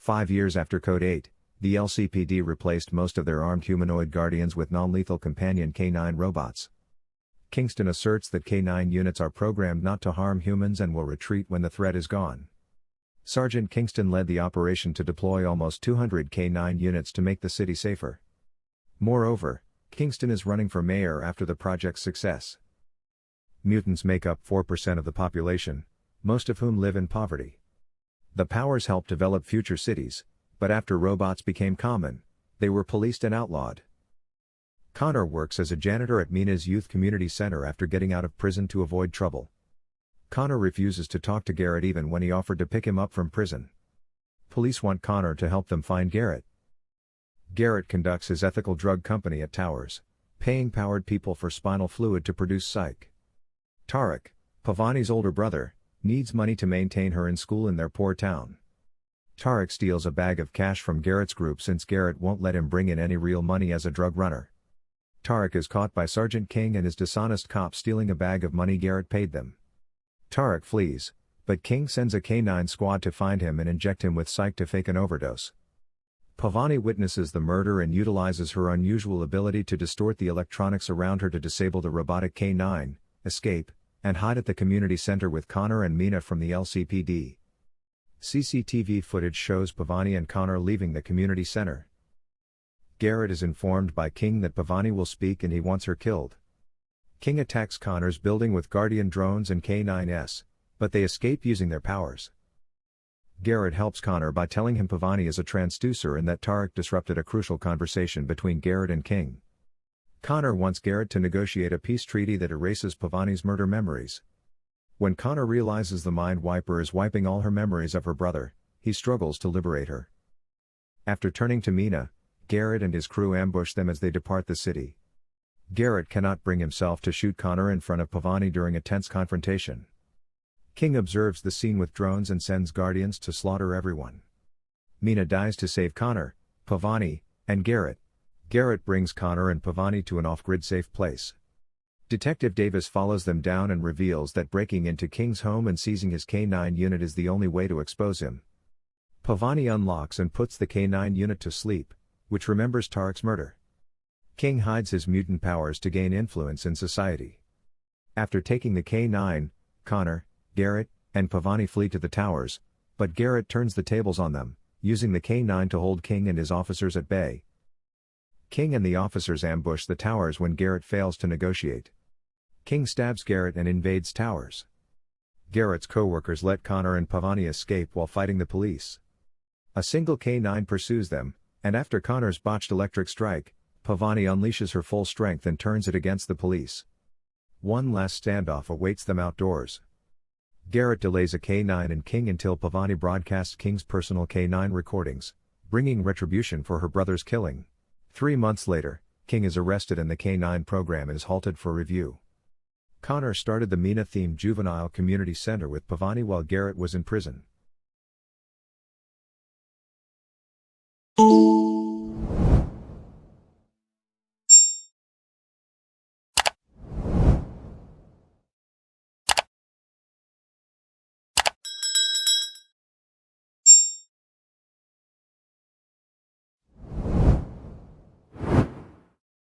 5 years after Code 8, the LCPD replaced most of their armed humanoid guardians with non-lethal companion K9 robots. Kingston asserts that K9 units are programmed not to harm humans and will retreat when the threat is gone. Sergeant Kingston led the operation to deploy almost 200 K9 units to make the city safer. Moreover, Kingston is running for mayor after the project's success. Mutants make up 4% of the population, most of whom live in poverty. The powers helped develop future cities, but after robots became common, they were policed and outlawed. Connor works as a janitor at Mina's Youth Community Center after getting out of prison to avoid trouble. Connor refuses to talk to Garrett even when he offered to pick him up from prison. Police want Connor to help them find Garrett. Garrett conducts his ethical drug company at Towers, paying powered people for spinal fluid to produce psych. Tarek, Pavani's older brother, needs money to maintain her in school in their poor town. Tarek steals a bag of cash from Garrett's group since Garrett won't let him bring in any real money as a drug runner. Tarek is caught by Sergeant King and his dishonest cops stealing a bag of money Garrett paid them. Tarek flees, but King sends a K9 squad to find him and inject him with psych to fake an overdose. Pavani witnesses the murder and utilizes her unusual ability to distort the electronics around her to disable the robotic K9, escape, and hide at the community center with Connor and Mina from the LCPD. CCTV footage shows Pavani and Connor leaving the community center. Garrett is informed by King that Pavani will speak and he wants her killed. King attacks Connor's building with Guardian drones and K9s, but they escape using their powers. Garrett helps Connor by telling him Pavani is a transducer and that Tarek disrupted a crucial conversation between Garrett and King. Connor wants Garrett to negotiate a peace treaty that erases Pavani's murder memories. When Connor realizes the Mind Wiper is wiping all her memories of her brother, he struggles to liberate her. After turning to Mina, Garrett and his crew ambush them as they depart the city. Garrett cannot bring himself to shoot Connor in front of Pavani during a tense confrontation. King observes the scene with drones and sends guardians to slaughter everyone. Mina dies to save Connor, Pavani, and Garrett. Garrett brings Connor and Pavani to an off-grid safe place. Detective Davis follows them down and reveals that breaking into King's home and seizing his K9 unit is the only way to expose him. Pavani unlocks and puts the K9 unit to sleep, which remembers Tarek's murder. King hides his mutant powers to gain influence in society. After taking the K9, Connor, Garrett, and Pavani flee to the towers, but Garrett turns the tables on them, using the K9 to hold King and his officers at bay. King and the officers ambush the towers when Garrett fails to negotiate. King stabs Garrett and invades towers. Garrett's co-workers let Connor and Pavani escape while fighting the police. A single K9 pursues them, and after Connor's botched electric strike, Pavani unleashes her full strength and turns it against the police. One last standoff awaits them outdoors. Garrett delays a K9 and King until Pavani broadcasts King's personal K9 recordings, bringing retribution for her brother's killing. 3 months later, King is arrested and the K9 program is halted for review. Connor started the Mina-themed juvenile community center with Pavani while Garrett was in prison.